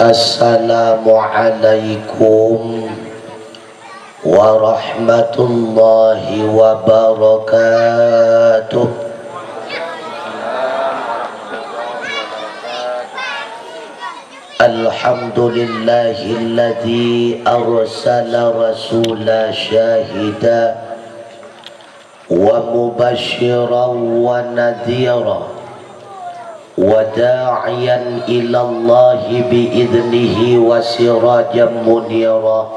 Assalamualaikum warahmatullahi wabarakatuh. Alhamdulillahilladzi arsala rasula syahida wa mubasysyiran wa nadhira وداعيا إلى الله بإذنه وسراجا منيرا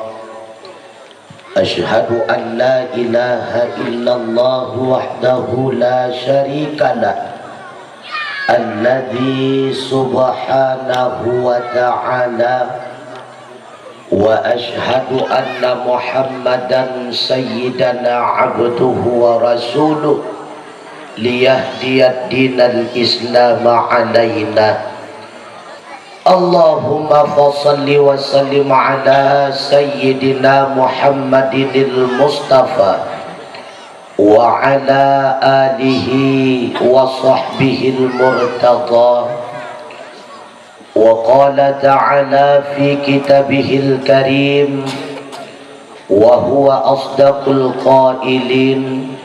أشهد أن لا إله إلا الله وحده لا شريك له الذي سبحانه وتعالى وأشهد أن محمدا سيدنا عبده ورسوله ليهدي الدين الإسلام علينا اللهم فصل وسلم على سيدنا محمد المصطفى وعلى آله وصحبه المرتضى وقال تعالى في كتابه الكريم وهو أصدق القائلين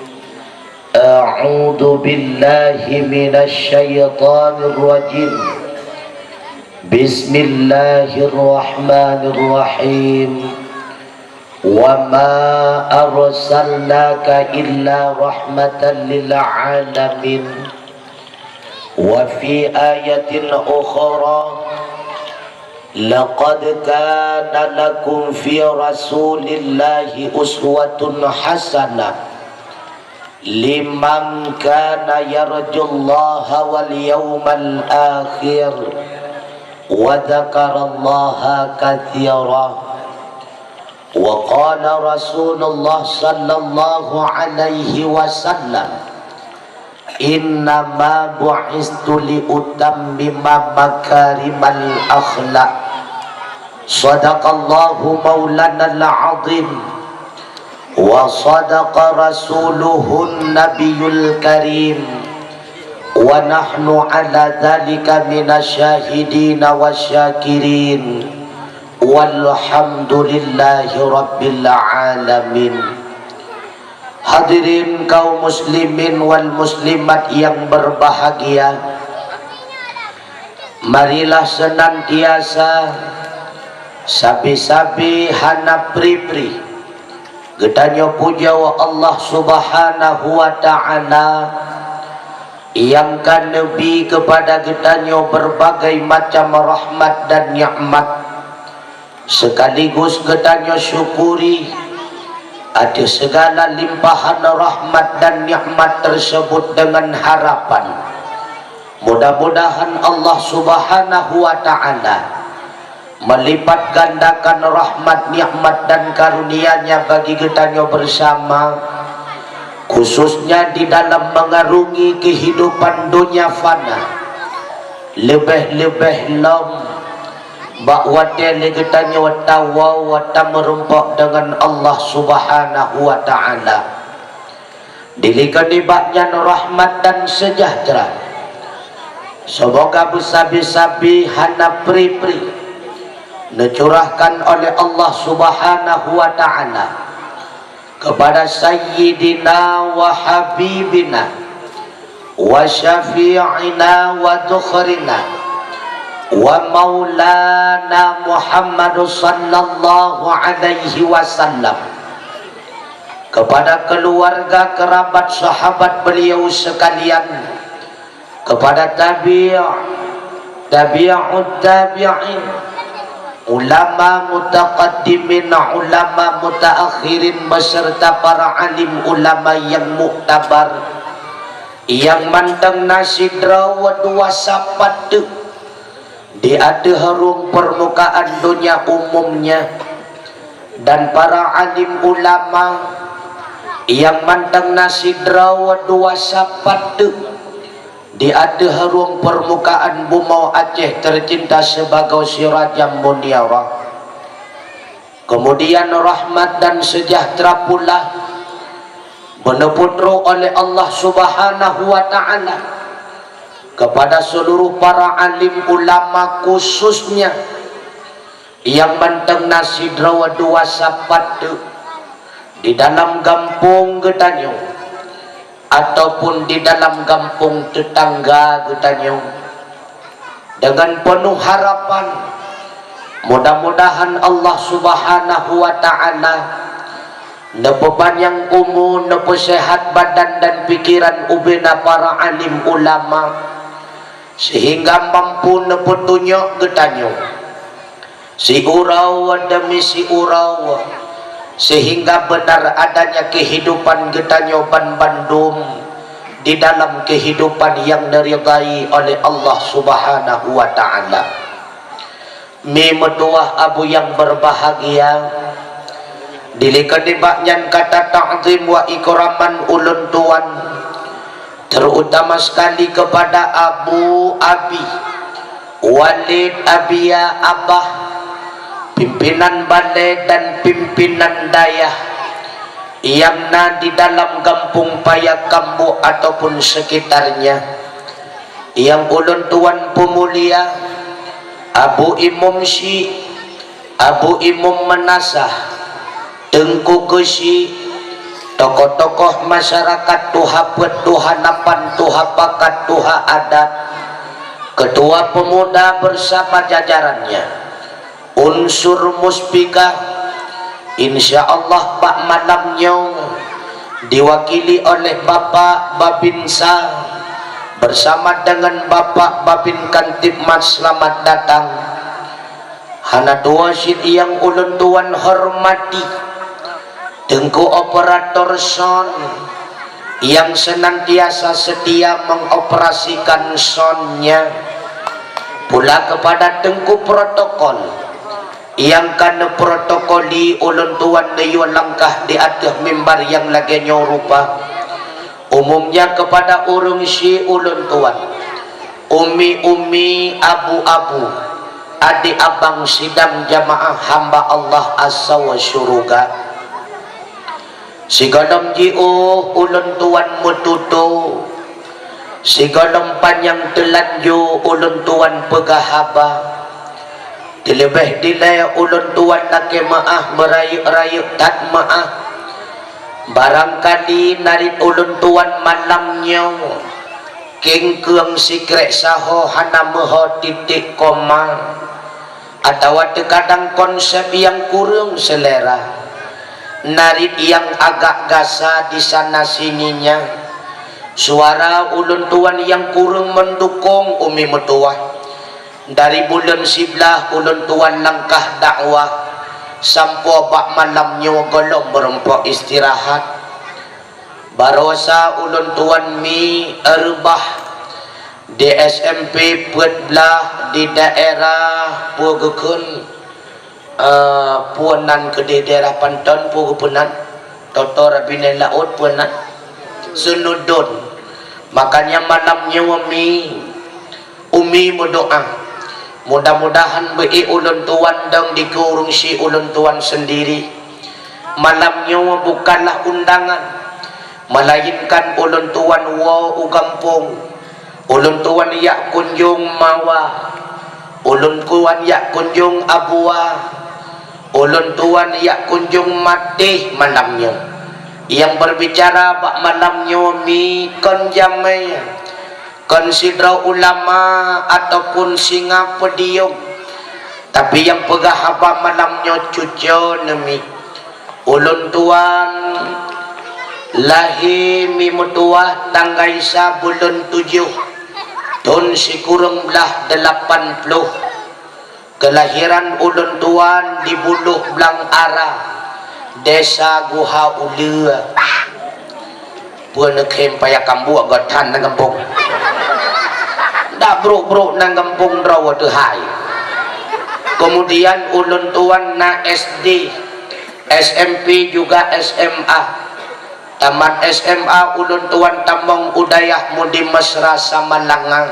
أعوذ بالله من الشيطان الرجيم بسم الله الرحمن الرحيم وما أرسلناك إلا رحمة للعالمين وفي آية أخرى لقد كان لكم في رسول الله أسوة حسنة liman kana yarjullaha wal yawmal akhir wa dzakarallaha katsira wa qala Rasulullah sallallahu alaihi wasallam innama bu'istu li utammima makarimal akhlaq sadaqallahu maulana al-azim وصدق رسوله النبي الكريم ونحن على ذلك من الشاهدين والشاكرين والحمد لله رب العالمين. Hadirin kaum muslimin wal muslimat yang berbahagia, marilah senantiasa sabi-sabi hana pri-pri gedanya puja wa Allah subhanahu wa ta'ala yang kan Nabi kepada gedanya berbagai macam rahmat dan nikmat, sekaligus gedanya syukuri ada segala limpahan rahmat dan nikmat tersebut dengan harapan mudah-mudahan Allah subhanahu wa ta'ala melipat gandakan rahmat, nikmat dan karunia-Nya bagi kita bersama, khususnya di dalam mengarungi kehidupan dunia fana. Lebih-lebih lom bakwate kita watawa wata merumpak dengan Allah subhanahu wa ta'ala. Dilikan ibadnya rahmat dan sejahtera. Semoga bersabi-sabi hana pri-pri dicurahkan oleh Allah subhanahu wa ta'ala kepada sayyidina wa habibina wa syafi'ina wa dukhrina wa maulana Muhammad sallallahu alaihi wasallam, kepada keluarga, kerabat, sahabat beliau sekalian, kepada tabi'ut tabi'in, ulama mutaqaddimin, ulama mutaakhirin, beserta para alim ulama yang muktabar, yang manteng nasidra wa dua sapat di ada harum permukaan dunia umumnya, dan para alim ulama yang manteng nasidra wa dua sapat di ada harum permukaan bumi Aceh tercinta sebagai sirajam muniara. Kemudian rahmat dan sejahtera pula meneputru oleh Allah subhanahu wa ta'ala kepada seluruh para alim ulama, khususnya yang manteng nasi drawa dua sapat di dalam kampung getanyo ataupun di dalam kampung tetangga getanyo, dengan penuh harapan mudah-mudahan Allah Subhanahu wa taala nepepanjang umur, nepesehat badan dan pikiran ubena para alim ulama sehingga mampu nepetunjuk getanyo si urau demi si urau, sehingga benar adanya kehidupan getanyo ban Bandung di dalam kehidupan yang diridai oleh Allah Subhanahu wa taala. Memetuah abu yang berbahagia, dilikadibaknya kata ta'zim wa ikraman ulun tuan, terutama sekali kepada Abu Abi Walid Abia Abah, pimpinan balai dan pimpinan dayah yang di dalam kampung Payakambu ataupun sekitarnya, yang ulun tuan pemulia Abu Imam Syi, Abu Imam Manasah, Tengku Kesi, tokoh-tokoh masyarakat tuha petuhanapan tuha pakat tuha adat, ketua pemuda bersama jajarannya, unsur muspika, insyaallah Pak malamnya diwakili oleh Bapak Babinsa bersama dengan Bapak Babin Kantipmas. Selamat datang. Hana tuasid yang ulun tuan hormati, Tengku operator sound yang senantiasa setia mengoperasikan soundnya, pula kepada Tengku protokol yang kana protokoli ulun tuan nayu langkah di atas mimbar yang lagi nyorupa, umumnya kepada urung si ulun tuan, umi-umi, abu-abu, adik abang sidang jamaah hamba Allah asa wa syuruga, sigalom jiu ulun tuan mututu, sigalom panjang telanju ulun tuan pegahaba, dilebih dilai ulun tuan laki maah merayuk-rayuk tak maah, barangkali narit ulun tuan malamnya kengkeung sikrek saho hana meho titik koma, atau kadang konsep yang kurang selera, narit yang agak gasa di sana sininya, suara ulun tuan yang kurang mendukung umi metuah. Dari bulan sebelah ulun tuan langkah dakwah sampai bak malamnya golong berempok istirahat, barosa ulun tuan mi erbah di SMP Puatbelah di daerah Puagekun, Puanan ke di daerah Panton Puagepunan Toto Rabine Laut Puanan Sunudun. Makanya malamnya umi berdoa mudah-mudahan beri ulun tuan dan dikurung si ulun tuan sendiri malamnya bukanlah undangan, melainkan ulun tuan wa ugampung, ulun tuan yak kunjung mawa, ulun tuan yak kunjung abua, ulun tuan yak kunjung mati malamnya, yang berbicara bak malamnya mi kon jamai konsidra ulama ataupun singa pedium, tapi yang pegah haba malamnya cucu nemi ulun tuan lahir mi mutuah tanggaisa bulan 7 tahun sikurang belah 80, kelahiran ulun tuan di Buluh Belang Arah, desa Guha Ula, Puan kem Payakambu agak tan nang kampung. Dak bro nang kampung rawa tehai. Kemudian ulun tuan na SD, SMP juga SMA. Tamat SMA ulun tuan tambang udayah mudi mesra sama langang.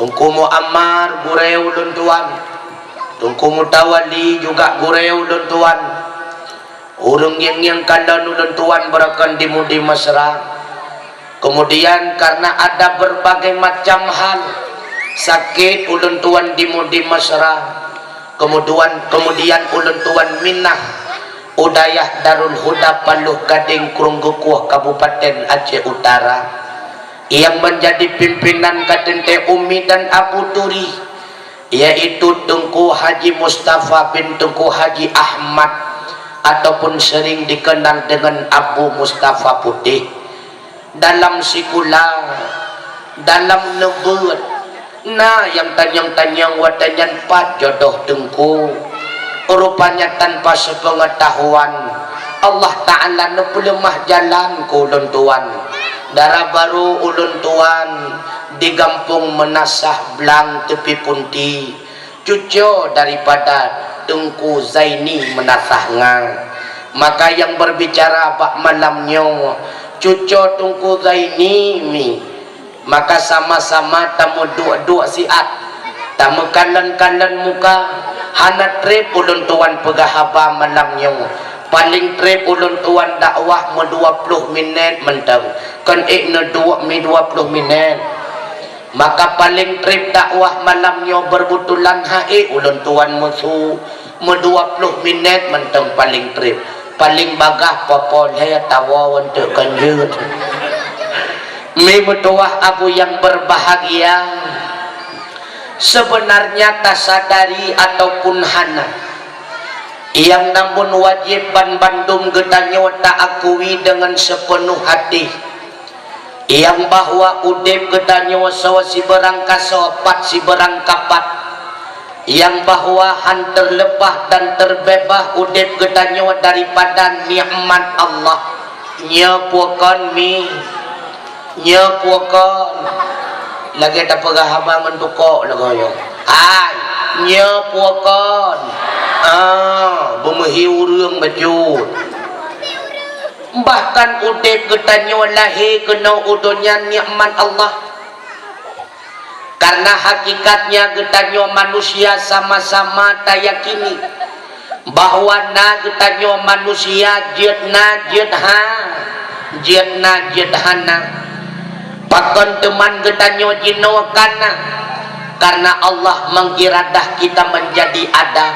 Tungku Muammar gureu ulun tuan. Tungku Mutawali juga gureu ulun tuan. Urung yang kandang ulun tuan berakan di mudi mesra. Kemudian karena ada berbagai macam hal sakit ulun tuan di mudi mesra, kemudian ulun tuan minah Udayah Darul Huda Paluh Gading Krunggukuh Kabupaten Aceh Utara yang menjadi pimpinan Kadente Umi dan Abu Turi, yaitu Tunku Haji Mustafa bin Tunku Haji Ahmad ataupun sering dikenal dengan Abu Mustafa Putih. Dalam sikula, dalam nebut, nah yang tanyang-tanyang watanyan pat jodoh Tengku, rupanya tanpa sepengetahuan Allah Ta'ala nepelemah jalan ku ulun tuan. Darah baru ulun tuan digampung menasah belang tepi punti, cucu daripada Tengku Zaini menasahnya. Maka yang berbicara bak malamnya cucu Tengku Zaini mi, maka sama-sama tamu dua-dua siat, tamu kanan-kanan muka hana trip ulun tuan pegahaba malamnya. Paling trip ulun tuan dakwah 20 minit mentang kan ikna 20 minit. Maka paling trip dakwah malamnya berbutulan hae ulun tuan musuh 20 minit mentang paling trip. Paling bagah popol saya tawa untuk kanjut. Mi mutuah abu yang berbahagia, sebenarnya tasadari ataupun hana yang namun wajib Bandung gedanyo tak akui dengan sepenuh hati yang bahwa udip gedanyo sawa si berangkas sopat si berangkapat, yang bahwa han terlepas dan terbebas udip gedanyo daripada nikmat Allah. Nyepuakan mi, nyepuakan lagi ada pegahaba mentukok lagi yo. Ai nyepuakan bemehi urang baju. Bahkan udip getanyo lahir kena udunya nikmat Allah. Karena hakikatnya getanyo manusia sama-sama tayakini bahwa na getanyo manusia jetna jethana pakon teman getanyo jinokana, karena Allah mengiradah kita menjadi ada,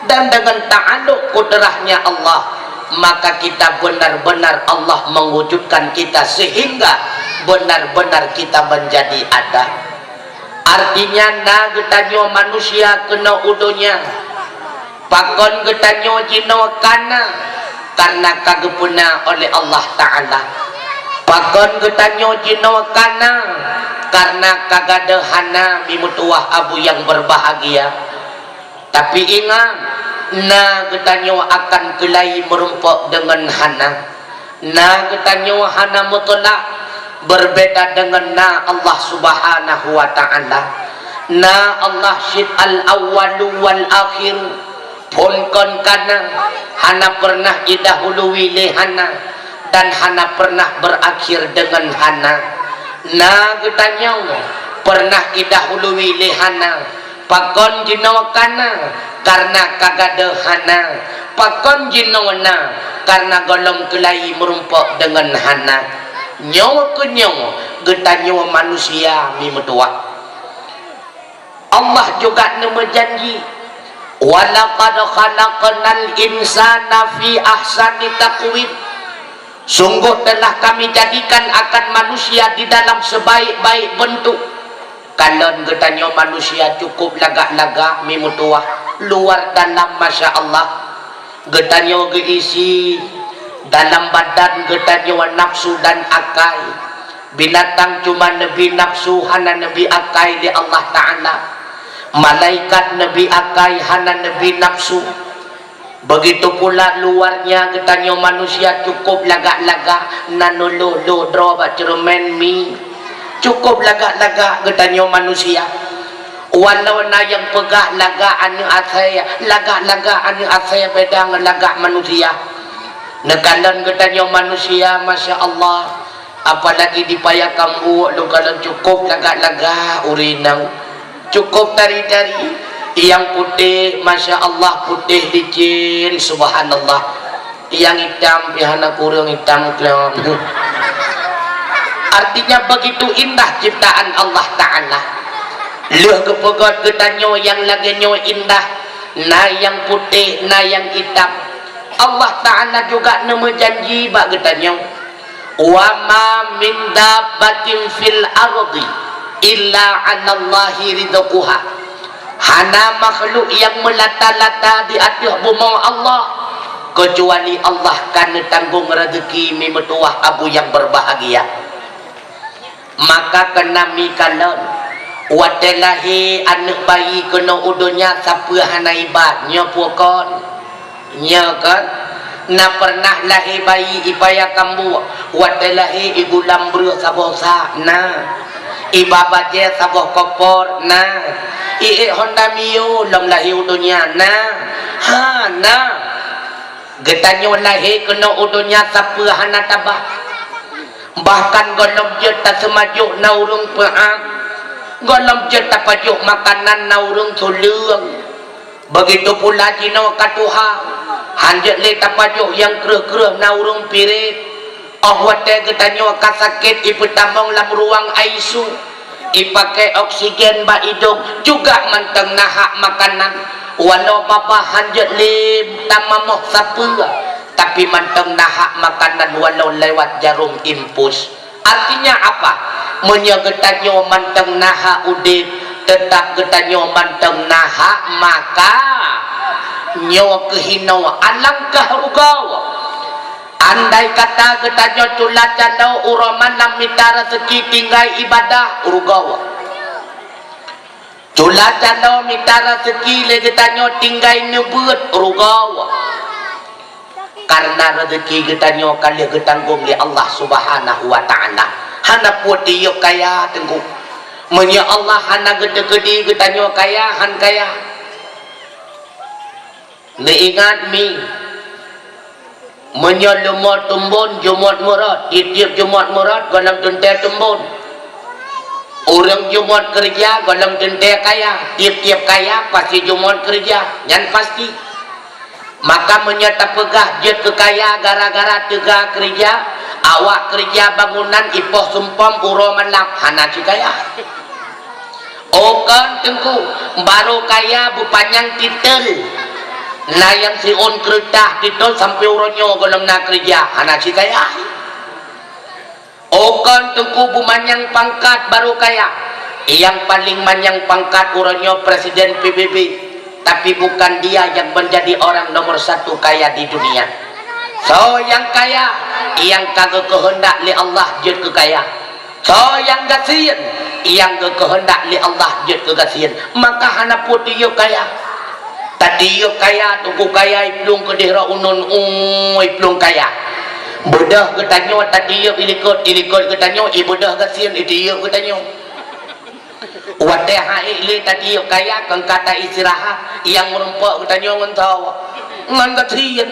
dan dengan ta'aluk kudrahnya Allah maka kita benar-benar Allah mewujudkan kita sehingga benar-benar kita menjadi ada. Artinya na getanyo manusia kena udunya pakon getanyo jinokana karena kagepuna oleh Allah Ta'ala. Pakon getanyo jinokana karena kagadehana mimutuah abu yang berbahagia. Tapi ingat, na getanyo akan kelai merumpok dengan hana. Na getanyo hana mutlak berbeda dengan na Allah Subhanahu wa Ta'ala. Na Allah syid al-awwalu wal akhir pun kon kana hana pernah idahului lehana dan hana pernah berakhir dengan hana. Na getanyo pernah idahului lehana pakon jinokana karena kagadehana, pakon jinona karena golong kelai merumpok dengan hana. Nyawa ke nyawa getanyo manusia mimutua. Allah juga janji walaqad khalaqnal insana fi ahsani taqwim, sungguh telah kami jadikan akan manusia di dalam sebaik-baik bentuk. Kalau getanyo manusia cukup lagak-lagak mimutuah luar dalam masya Allah. Getanyo geisi dalam badan getanyo nafsu dan akai. Binatang cuma nabi nafsu hana nabi akai di Allah Ta'ala. Malaikat nabi akai hana nabi nafsu. Begitu pula luarnya getanyo manusia cukup lagak-lagak nanulu droba cermen mi. Cukup lagak-lagak getanyo manusia. Walau na yang pegah lagak anu asaya, lagak-lagak anu asaya beda dengan lagak manusia. Nekalan getanyo manusia masya Allah. Apalagi dipayah kambu lu kalau cukup lagak-lagak urinang. Cukup tari-tari yang putih masya Allah, putih licin subhanallah. Yang hitam pihana kurang hitam kelihatan. Artinya begitu indah ciptaan Allah Ta'ala. Luh kepegot getanyo yang laginyo indah na yang putih, na yang hitam. Allah Ta'ala juga nama janji bak getanya, wa ma min dabbatin fil ardi illa 'alallahi rizquha. Hana makhluk yang melata-lata di atas bumi Allah kecuali Allah kan tanggung rezeki mi metuah abu yang berbahagia. Maka kena mikalon watelahi anak bayi kena udunya siapa hana ibadnya pokon nya kan na pernah lahir bayi ipaya kambu watelahi ibu lambru sabosa na iba baje saboh kopor na Honda Mio lam lahir udunya na ha na getanyo lahir kena udunya siapa hana tabah. Bahkan golong je tak semajuk naurung peam, golong je tak pajuk makanan naurung sulung. Begitu pula jino katuha hanjat le tak pajuk yang kereh-kereh naurung pirit. Wate getanyo kasakit ipu tambang lam ruang ICU, ipakai oksigen ba hidung juga manteng nahak makanan. Walau bapa hanjat le tamamoh sapua, tapi manteng nahak makanan walau lewat jarum impus. Artinya apa? Menyegetanyo manteng nahak udip, tetap getanyo manteng nahak maka nyo kehinau alangkah rugau. Andai kata getanyo cula candau uraman lam mita rezeki tinggai ibadah rugau. Cula candau mita rezeki le getanyo tinggai nebut rugau. Karena rezeki getanyo kali getanggung li Allah Subhanahu wa Ta'ala. Hana putih yuk kaya tengku. Menya Allah hana gede-gede getanyo kaya han kaya. Ni ingat mi. Menya lumot tumbun Jumat murad. Tiap Jumat murad galam tuntai tumbun. Orang Jumat kerja galam tuntai kaya. Tiap-tiap kaya pasti Jumat kerja. Yang pasti. Maka menyata pegah je kekaya gara-gara tega kerja, awak kerja bangunan ipoh sumpam uro malam hana cikaya. Okan tengku baru kaya bupanjang titel. Nah yang si on kereta titel sampai uronyo golong nak kerja hana cikaya. Okan tengku bumanyang pangkat baru kaya. Yang paling manyang pangkat uronyo presiden PBB. Tapi bukan dia yang menjadi orang nomor satu kaya di dunia. So yang kaya, yang kagak kehendak li Allah jut kekaya. So yang gasian, yang kehendak li Allah jut kegasian. Maka hana putih yuk kaya. Tadi yuk kaya, tunggu kaya iplung kedihra unun iplung kaya. Bedah ketanyo tadi yuk ilikut ketanyo ibudah gasian itu yuk ketanyo. Wadai hai le tadi yuk kaya kang kata istirahat yang merempok ketanyo ngentau ngan kasian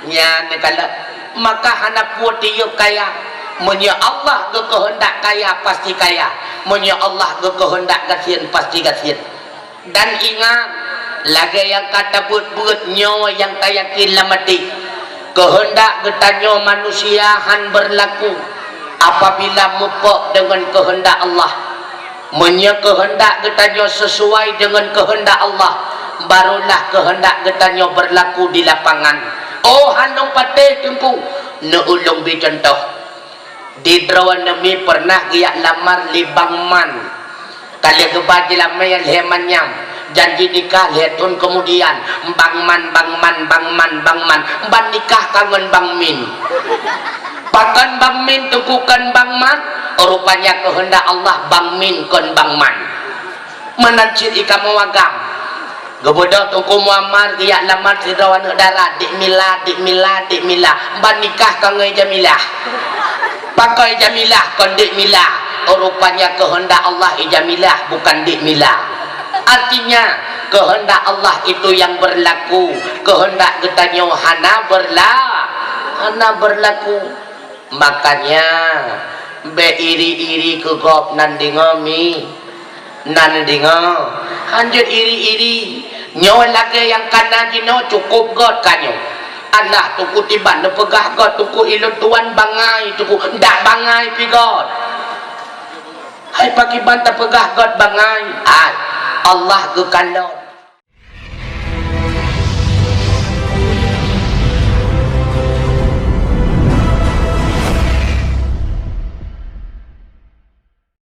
nya nekala. Maka hana putih yuk kaya. Menya Allah ke kehendak kaya pasti kaya, menya Allah ke kehendak kasian pasti kasian. Dan ingat lagi yang kata buat-buat nyawa yang tayakin mati. Kehendak getanyo manusia han berlaku apabila mupok dengan kehendak Allah. Menya kehendak getanyo sesuai dengan kehendak Allah, barulah kehendak getanyo berlaku di lapangan. Oh hanong patih tengku neulung bi contoh. Di drawan nami pernah giyak lamar li bangman. Kali gebaj lamai lehemanyam. Janji nikah lihatun kemudian bangman ban nikah kangen bang min. Pakan bang min tengkukan bang man, rupanya kehendak Allah bang min kon bang man. Menancit ika mewagam. Gebodoh tengku muamar giyak lamar sidrawan darat dik mila ban nikah kangen jamilah. Pakai jamilah kon dik milah. Rupanya kehendak Allah jamilah bukan dik milah. Artinya kehendak Allah itu yang berlaku, kehendak getanyo hana berlaku. Makanya be iri-iri ke gop nan dingomi nan dingo hanjut iri-iri nyawa lagi yang kana jino cukup god kanyo. Allah tuku tiban ne pegah god tuku ilun tuan bangai tuku ndak bangai pi god. Hai pagi banta pegah god bangai. Allah ke kalon